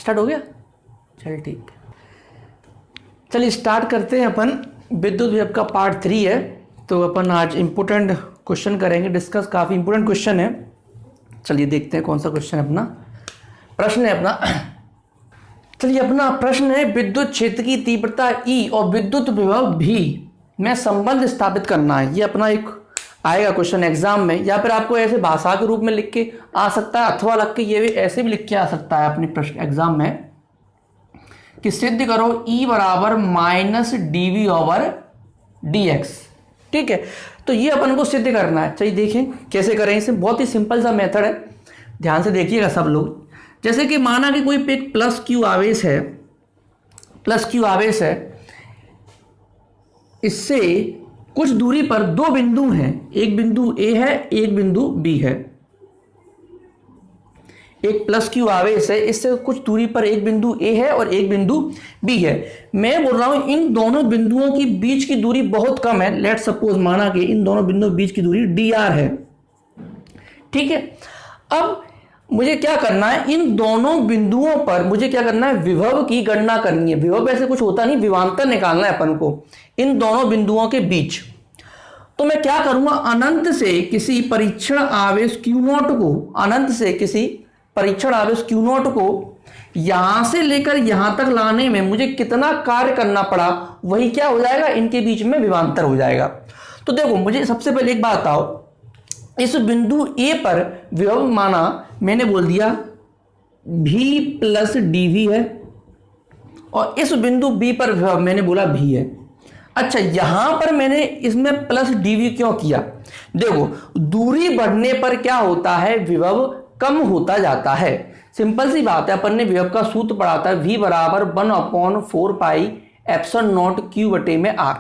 Start हो गया? चल ठीक, चलिए स्टार्ट करते हैं। अपन विद्युत विभव का पार्ट 3 है, तो अपन आज इम्पोर्टेंट क्वेश्चन करेंगे डिस्कस। काफ़ी इम्पोर्टेंट क्वेश्चन है। चलिए देखते हैं कौन सा क्वेश्चन है। अपना प्रश्न है अपना, चलिए अपना प्रश्न है विद्युत क्षेत्र की तीव्रता E और विद्युत विभव V में संबंध स्थापित करना है। ये अपना एक आएगा क्वेश्चन एग्जाम में, या फिर आपको ऐसे भाषा के रूप में लिख के आ सकता है, अथवा लग के ये भी ऐसे भी लिख के आ सकता है अपने प्रश्न एग्जाम में कि सिद्ध करो E बराबर -dV/dx। ठीक है, तो ये अपन को सिद्ध करना है। चलिए देखें कैसे करें इसे। बहुत ही सिंपल सा मेथड है, ध्यान से देखिएगा सब लोग। जैसे कि माना कि कोई एक प्लस क्यू आवेश है, इससे कुछ दूरी पर दो बिंदु हैं, एक बिंदु A है, एक बिंदु B है। एक प्लस क्यू आवेश है, इससे कुछ दूरी पर एक बिंदु A है और एक बिंदु B है। मैं बोल रहा हूं इन दोनों बिंदुओं की बीच की दूरी बहुत कम है। लेट सपोज माना कि इन दोनों बिंदुओं के बीच की दूरी dr है। ठीक है, अब मुझे क्या करना है, इन दोनों बिंदुओं पर मुझे क्या करना है, विभव की गणना करनी है। विभव ऐसे कुछ होता नहीं, विभवांतर निकालना है अपन को इन दोनों बिंदुओं के बीच। तो मैं क्या करूंगा, अनंत से किसी परीक्षण आवेश Q0 को, अनंत से किसी परीक्षण आवेश Q0 को यहां से लेकर यहां तक लाने में मुझे कितना कार्य करना पड़ा, वही क्या हो जाएगा, इनके बीच में विभवांतर हो जाएगा। तो देखो मुझे सबसे पहले एक बात बताओ, इस बिंदु A पर विभव माना मैंने बोल दिया V+dV है, और इस बिंदु B पर विभव मैंने बोला V है। अच्छा, यहां पर मैंने इसमें +dV क्यों किया? देखो दूरी बढ़ने पर क्या होता है, विभव कम होता जाता है। सिंपल सी बात है, अपन ने विभव का सूत्र पढ़ा था, V बराबर 1/4πε0 Q/r।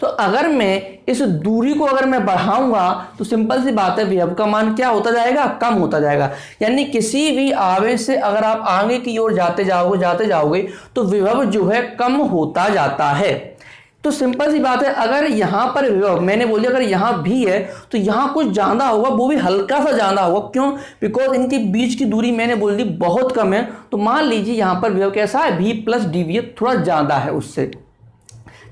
तो अगर मैं इस दूरी को अगर मैं बढ़ाऊंगा तो सिंपल सी बात है, विभव का मान क्या होता जाएगा, कम होता जाएगा। यानी किसी भी आवेश से अगर आप आगे की ओर जाते जाओगे तो विभव जो है कम होता जाता है। तो सिंपल सी बात है, अगर यहां पर विभव मैंने बोली अगर यहां भी है तो यहां कुछ ज्यादा होगा, वो भी हल्का सा ज्यादा होगा। क्यों? बिकॉज इनके बीच की दूरी मैंने बोल दी बहुत कम है। तो मान लीजिए यहां पर विभव कैसा है, V+dV, थोड़ा ज्यादा है उससे।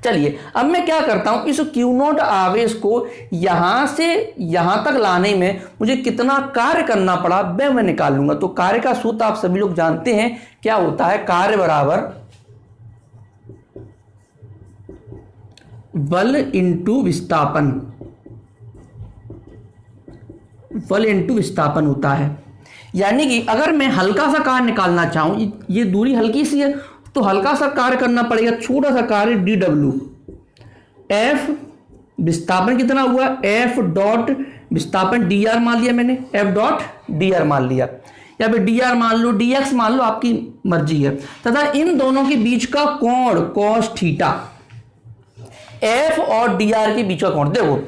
चलिए अब मैं क्या करता हूं, इस Q0 आवेश को यहां से यहां तक लाने में मुझे कितना कार्य करना पड़ा, वह मैं निकाल लूंगा। तो कार्य का सूत्र आप सभी लोग जानते हैं क्या होता है, कार्य बराबर बल इंटू विस्थापन, बल इंटू विस्थापन होता है। यानी कि अगर मैं हल्का सा कार्य निकालना चाहूं, ये दूरी हल्की सी है तो हल्का सा कार्य करना पड़ेगा, छोटा सा कार्य dw। F विस्थापन कितना हुआ, F डॉट विस्थापन dr मान लिया मैंने, F डॉट dr मान लिया, या फिर dr मान लो, dx मान लो, आपकी मर्जी है। तथा इन दोनों के बीच का कोण cos थीटा, F और dr के बीच का कोण। देखो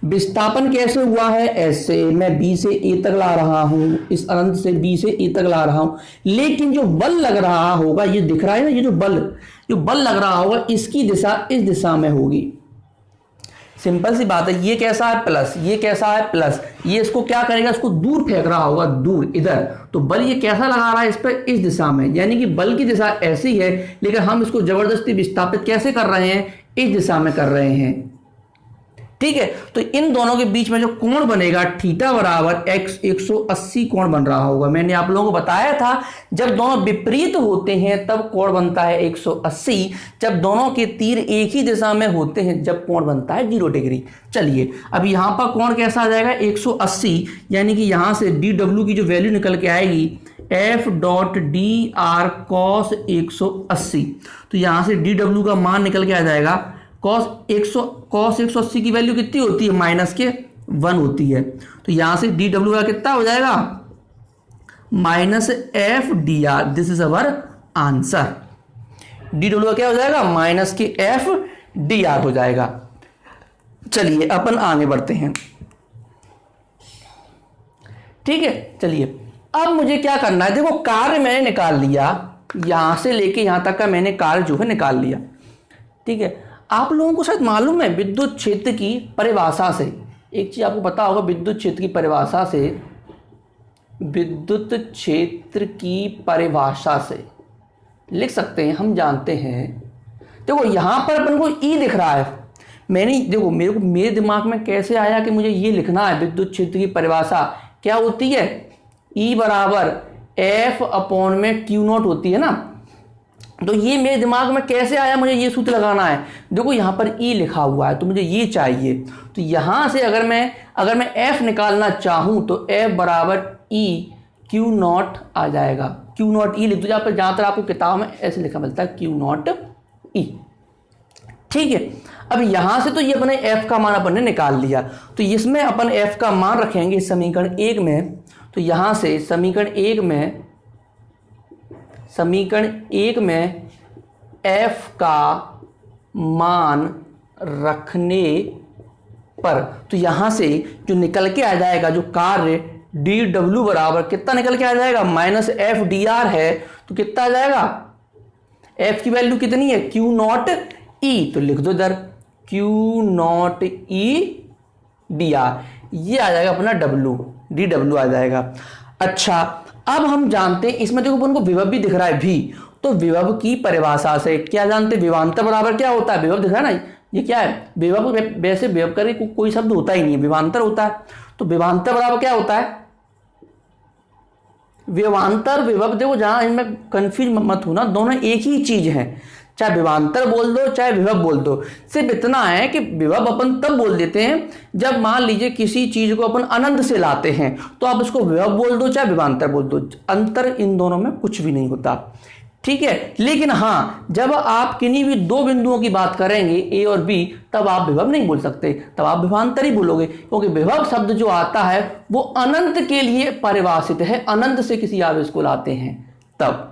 विस्थापन कैसे हुआ है, ऐसे मैं B से A तक ला रहा हूं, इस अनंत से B से A तक ला रहा हूं, लेकिन जो बल लग रहा होगा, ये दिख रहा है ना, ये जो बल लग रहा होगा, इसकी दिशा इस दिशा में होगी। सिंपल सी बात है, ये कैसा है प्लस, ये कैसा है प्लस, ये इसको क्या करेगा, इसको दूर फेंक रहा होगा, दूर इधर। तो बल ये कैसा लगा रहा है, इस पर इस दिशा में, यानी कि बल की दिशा ऐसी है, लेकिन हम इसको जबरदस्ती विस्थापित कैसे कर रहे हैं, इस दिशा में कर रहे हैं। ठीक है, तो इन दोनों के बीच में जो कोण बनेगा थीटा बराबर x 180 कोण बन रहा होगा। मैंने आप लोगों को बताया था जब दोनों विपरीत होते हैं तब कोण बनता है 180, जब दोनों के तीर एक ही दिशा में होते हैं जब कोण बनता है 0 डिग्री। चलिए अब यहां पर कोण कैसा आ जाएगा, 180, यानी कि यहां से dw की जो वैल्यू निकल के आएगी F डॉट dr cos 180। तो यहां से dw का मान निकल के आ जाएगा cos 180 की वैल्यू कितनी होती है, -1 होती है। तो यहां से dw का कितना हो जाएगा, -f dr। This is our answer. dw का क्या हो जाएगा, -f dr हो जाएगा। चलिए अपन आगे बढ़ते हैं। ठीक है, चलिए अब मुझे क्या करना है, देखो कार्य मैंने निकाल लिया, यहां से लेके यहां तक का मैंने कार्य जो है निकाल लिया। ठीक है, आप लोगों को शायद मालूम है विद्युत क्षेत्र की परिभाषा से, एक चीज आपको पता होगा, विद्युत क्षेत्र की परिभाषा से, विद्युत क्षेत्र की परिभाषा से लिख सकते हैं, हम जानते हैं। देखो यहाँ पर अपन को ई दिख रहा है, मैंने देखो मेरे दिमाग में कैसे आया कि मुझे ये लिखना है। विद्युत क्षेत्र की परिभाषा क्या होती है, ई बराबर एफ अपॉन में क्यू नॉट होती है ना। तो ये मेरे दिमाग में कैसे आया, मुझे ये सूत्र लगाना है। देखो यहाँ पर ई लिखा हुआ है तो मुझे ये चाहिए। तो यहाँ से अगर मैं एफ निकालना चाहूँ तो एफ बराबर ई क्यू नॉट आ जाएगा। क्यू नॉट ई लिख दो जहाँ पर आपको किताब में ऐसे लिखा मिलता है, क्यू नॉट ई। ठीक है, अब यहां से तो ये अपने f का मान अपन ने निकाल लिया, तो इसमें अपन f का मान रखेंगे समीकरण 1 में। तो यहां से समीकरण 1 में f का मान रखने पर तो यहां से जो निकल के आ जाएगा, जो कार्य dw बराबर कितना निकल के आ जाएगा, माइनस एफ डी आर है। तो कितना आ जाएगा, f की वैल्यू कितनी है, क्यू नॉट ई। तो लिख दो इधर Q not E D R, ये आ जाएगा अपना डब्ल्यू, डी डब्ल्यू आ जाएगा। अच्छा, अब हम जानते हैं इसमें देखो अपन को विभव भी दिख रहा है भी, तो विभव की परिभाषा से क्या जानते हैं, विभवांतर बराबर क्या होता है, विभव दिख रहा है ना, ये क्या है विभव। वैसे विभव करके कोई शब्द होता ही नहीं है, विभवांतर होता है। तो विभवांतर बराबर क्या होता है, विभवांतर विभव, देखो जहां इनमें कंफ्यूज मत होना, दोनों एक ही चीज है। चाहे विभवांतर बोल दो चाहे विभव बोल दो, सिर्फ इतना है कि विभव अपन तब बोल देते हैं जब मान लीजिए किसी चीज को अपन अनंत से लाते हैं, तो आप उसको विभव बोल दो चाहे विभवांतर बोल दो, अंतर इन दोनों में कुछ भी नहीं होता। ठीक है, लेकिन हाँ जब आप किन्हीं भी दो बिंदुओं की बात करेंगे ए और बी, तब आप विभव नहीं बोल सकते, तब आप विभवांतर ही बोलोगे, क्योंकि विभव शब्द जो आता है वो अनंत के लिए परिभाषित है, अनंत से किसी आवेश को लाते हैं तब।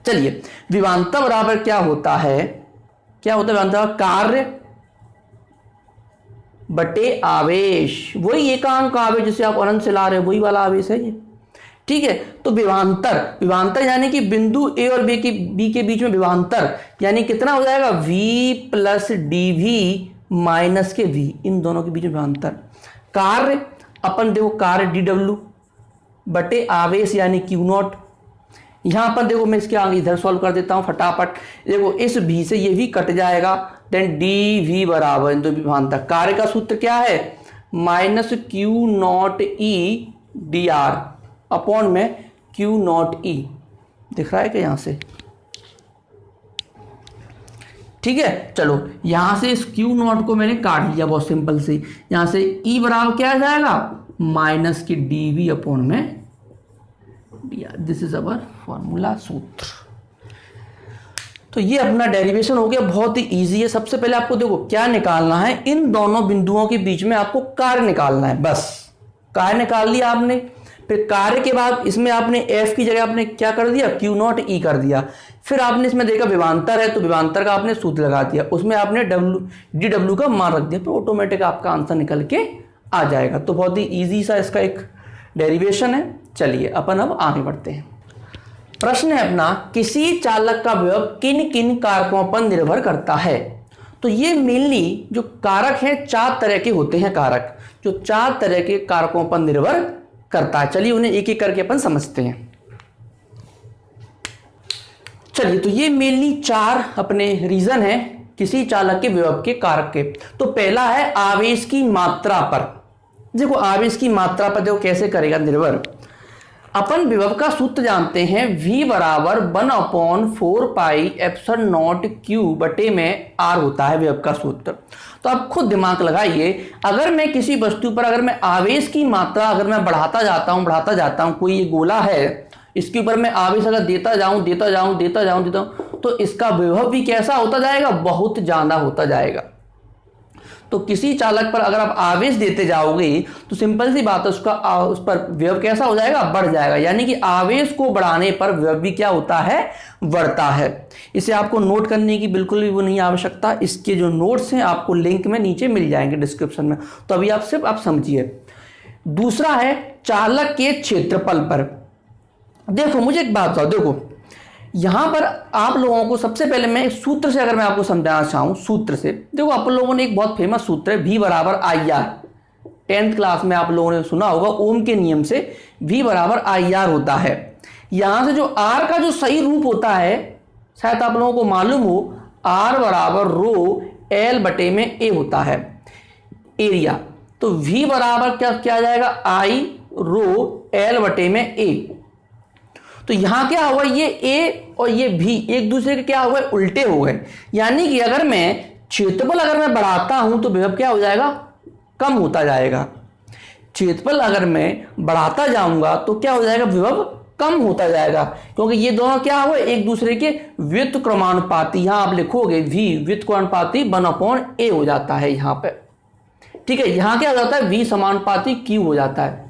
चलिए, विभवांतर बराबर क्या होता है, विभवांतर कार्य बटे आवेश, वही एकांक आवेश जिसे आप अनंत से ला रहे हो, वही वाला आवेश है ये। ठीक है, तो विभवांतर यानी कि बिंदु ए और बी के बीच में विभवांतर यानी कितना हो जाएगा, v plus d v minus के v, इन दोनों के बीच में विभवांतर। कार्य अपन देखो कार्य डी डब्ल्यू बटे आवेश यानी क्यू नॉट। यहां पर देखो मैं इसके आगे इधर सॉल्व कर देता हूं फटाफट। देखो इस v से ये भी कट जाएगा, देन डी वी बराबर इन दो विभवांतर। कार्य का सूत्र क्या है, minus Q not E D R upon में क्यू नॉट ई, दिख रहा है कि यहां से। ठीक है, चलो यहां से इस क्यू नॉट को मैंने काट लिया बहुत सिंपल से। यहां से ई बराबर क्या आ जाएगा, माइनस की डी वी अपॉन में D R. This is our formula, सूत्र। तो ये अपना डेरिवेशन हो गया, बहुत ही इजी है। सबसे पहले आपको देखो क्या निकालना है, इन दोनों बिंदुओं के बीच में आपको कार्य निकालना है, बस कार्य निकाल लिया आपने। फिर कार्य के बाद इसमें आपने f की जगह आपने क्या कर दिया, क्यू नॉट ई कर दिया। फिर आपने इसमें देखा विभवांतर है तो विभवांतर का आपने सूत्र लगा दिया, उसमें आपने डी डब्ल्यू का मान रख दिया, फिर ऑटोमेटिक आपका आंसर निकल के आ जाएगा। तो बहुत ही ईजी सा इसका एक डेरिवेशन है। चलिए अपन अब आगे बढ़ते हैं। प्रश्न है अपना, किसी चालक का विभव किन किन कारकों पर निर्भर करता है। तो ये मेनली जो कारक हैं 4 तरह के होते हैं, कारक जो 4 तरह के कारकों पर निर्भर करता है। चलिए उन्हें एक एक करके अपन समझते हैं। चलिए, तो ये मेनली 4 अपने रीजन है किसी चालक के विभव के कारक के। तो पहला है आवेश की मात्रा पर। देखो आवेश की मात्रा पर देखो कैसे करेगा निर्भर। अपन विभव का सूत्र जानते हैं, v बराबर 1/4 पाई एप्सिलॉन नॉट q बटे में r होता है विभव का सूत्र। तो आप खुद दिमाग लगाइए, अगर मैं किसी वस्तु पर अगर मैं आवेश की मात्रा अगर मैं बढ़ाता जाता हूं, कोई ये गोला है, इसके ऊपर मैं आवेश अगर देता जाऊं तो इसका विभव भी कैसा होता जाएगा, बहुत ज्यादा होता जाएगा। तो किसी चालक पर अगर आप आवेश देते जाओगे तो सिंपल सी बात है, उस पर विभव कैसा हो जाएगा, बढ़ जाएगा। यानी कि आवेश को बढ़ाने पर विभव भी क्या होता है, बढ़ता है। इसे आपको नोट करने की बिल्कुल भी वो नहीं आवश्यकता, इसके जो नोट्स हैं आपको लिंक में नीचे मिल जाएंगे डिस्क्रिप्शन में। तो अभी आप सिर्फ आप समझिए। दूसरा है चालक के क्षेत्रफल पर। देखो मुझे एक बात बताओ, देखो यहां पर आप लोगों को सबसे पहले मैं एक सूत्र से अगर मैं आपको समझाना चाहूं, सूत्र से देखो आप लोगों ने एक बहुत फेमस सूत्र है V बराबर आई आर, 10th क्लास में आप लोगों ने सुना होगा, ओम के नियम से V बराबर आई आर होता है। यहां से जो R का जो सही रूप होता है शायद आप लोगों को मालूम हो R बराबर रो L बटे में A होता है एरिया, तो V बराबर क्या क्या आ जाएगा I रो L बटे में A। तो यहां क्या हुआ, ये A और ये V एक दूसरे के क्या हो गए, उल्टे हो गए। यानी कि अगर मैं क्षेत्रफल अगर मैं बढ़ाता हूं तो विभव क्या हो जाएगा, कम होता जाएगा। क्षेत्रफल अगर मैं बढ़ाता जाऊंगा तो क्या हो जाएगा, विभव कम होता जाएगा, क्योंकि ये दोनों क्या हुए, एक दूसरे के व्युत्क्रमानुपाती। यहां आप लिखोगे V व्युत्क्रमानुपाती 1/A हो जाता है यहां पे, ठीक है। यहां क्या हो जाता है, V समानुपाती Q हो जाता है।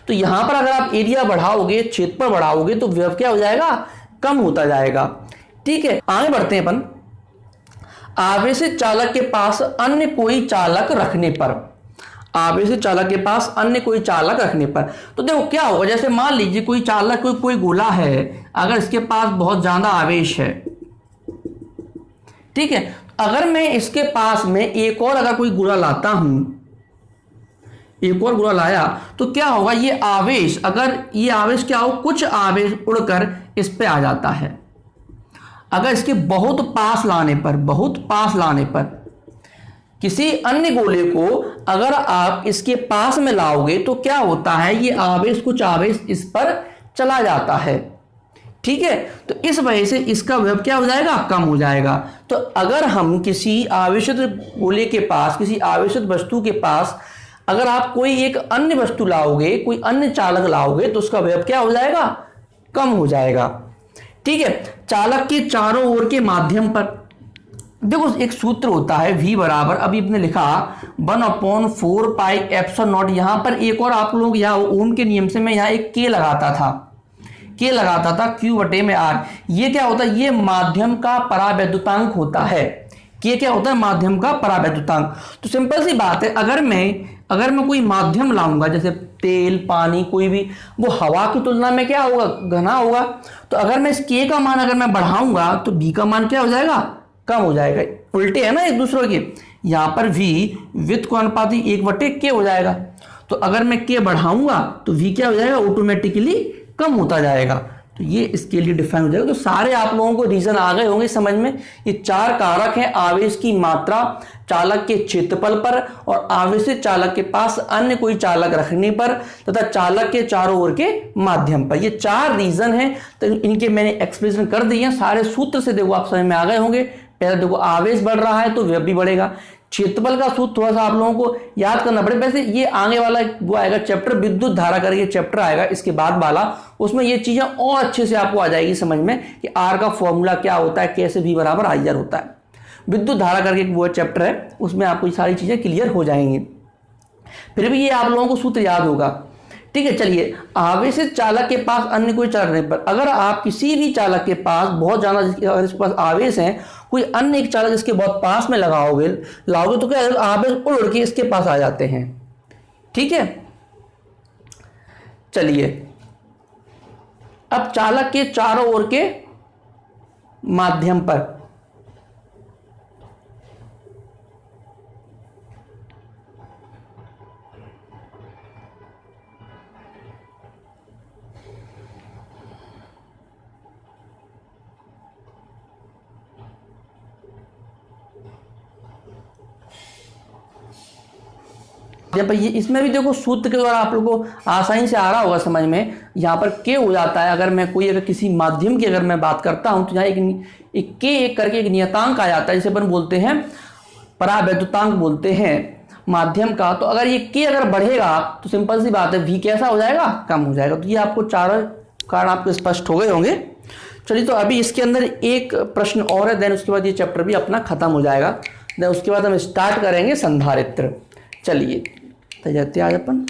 तो यहां पर अगर आप एरिया बढ़ाओगे, क्षेत्रफल बढ़ाओगे तो विभव क्या हो जाएगा, कम होता जाएगा, ठीक है। आगे बढ़ते हैं अपन। आवेशित चालक के पास अन्य कोई चालक रखने पर, आवेशित चालक के पास अन्य कोई चालक रखने पर, तो देखो क्या होगा, जैसे मान लीजिए कोई चालक कोई गोला है, अगर इसके पास बहुत ज्यादा आवेश है, ठीक है। अगर मैं इसके पास में एक और अगर कोई गोला लाता हूं, एक और गोला लाया, तो क्या होगा, ये आवेश, अगर ये आवेश क्या हो, कुछ आवेश उड़कर इस पे आ जाता है। अगर इसके बहुत पास लाने पर, बहुत पास लाने पर, किसी अन्य गोले को अगर आप इसके पास में लाओगे तो क्या होता है, ये आवेश, कुछ आवेश इस पर चला जाता है, ठीक है। तो इस वजह से इसका विभव क्या हो जाएगा, कम हो जाएगा। तो अगर हम किसी आवेशित गोले के पास, किसी आवेशित वस्तु के पास अगर आप कोई एक अन्य वस्तु लाओगे, कोई अन्य चालक लाओगे, तो उसका विभव क्या हो जाएगा, कम हो जाएगा, ठीक है। चालक के चारों ओर के माध्यम पर, देखो एक सूत्र होता है V बराबर, अभी आपने लिखा 1/4 पाई एप्सिलॉन नॉट। यहां पर एक और आप लोग यहाँ ओम के नियम से मैं यहाँ एक K लगाता था, K लगाता था Q बटे में R। ये क्या होता है, ये माध्यम का परावैद्युतांक होता है। K क्या होता है, माध्यम का परावैद्युतांक। तो सिंपल सी बात है, अगर मैं कोई माध्यम लाऊंगा, जैसे तेल, पानी, कोई भी, वो हवा की तुलना में क्या होगा, घना होगा। तो अगर मैं इस K का मान अगर मैं बढ़ाऊंगा तो B का मान क्या हो जाएगा, कम हो जाएगा। उल्टे है ना एक दूसरे के, यहां पर V व्युत्क्रमानुपाती 1/K हो जाएगा। तो अगर मैं K बढ़ाऊंगा तो V क्या हो जाएगा, ऑटोमेटिकली कम होता जाएगा। तो ये इसके लिए डिफाइन हो जाएगा। तो सारे आप लोगों को रीजन आ गए होंगे समझ में। ये चार कारक हैं, आवेश की मात्रा, चालक के क्षेत्रफल पर, और आवेशित चालक के पास अन्य कोई चालक रखने पर, तथा चालक के चारों ओर के माध्यम पर। ये चार रीजन हैं, तो इनके मैंने एक्सप्लेनेशन कर दिए हैं। सारे सूत्र से देखो आप समझ में आ गए होंगे। पहले देखो आवेश बढ़ रहा है तो विभव भी बढ़ेगा। क्षेत्रफल का सूत्र थोड़ा सा आप लोगों को याद करना पड़ेगा। वैसे ये आगे वाला वो आएगा चैप्टर, विद्युत धारा करके चैप्टर आएगा इसके बाद वाला, उसमें ये चीजें और अच्छे से आपको आ जाएगी समझ में कि आर का फॉर्मूला क्या होता है, कैसे V बराबर IR होता है। विद्युत धारा करके वो चैप्टर है, उसमें आपको ये सारी चीजें क्लियर हो जाएंगी। फिर भी ये आप लोगों को सूत्र याद होगा, ठीक है। चलिए, आवेशित चालक के पास अन्य कोई चालक रहने पर, अगर आप किसी भी चालक के पास बहुत ज्यादा, अगर इसके पास आवेश है, कोई अन्य एक चालक इसके बहुत पास में लाओगे तो क्या आवेश उड़ के इसके पास आ जाते हैं, ठीक है। चलिए, अब चालक के चारों ओर के माध्यम पर, जब ये इसमें भी देखो सूत्र के द्वारा आप लोगों को आसानी से आ रहा होगा समझ में। यहाँ पर K हो जाता है, अगर किसी माध्यम की अगर मैं बात करता हूं तो यहाँ एक K एक करके एक नियतांक आ जाता है, जिसे अपन बोलते हैं परावैद्युतांक बोलते हैं माध्यम का। तो अगर ये K अगर बढ़ेगा तो सिंपल सी बात है V कैसा हो जाएगा, कम हो जाएगा। तो ये आपको चारों कारण आपको स्पष्ट हो गए होंगे। चलिए, तो अभी इसके अंदर एक प्रश्न और है, देन उसके बाद ये चैप्टर भी अपना खत्म हो जाएगा। देन उसके बाद हम स्टार्ट करेंगे संधारित्र। चलिए, तो जाते हैं आज अपन।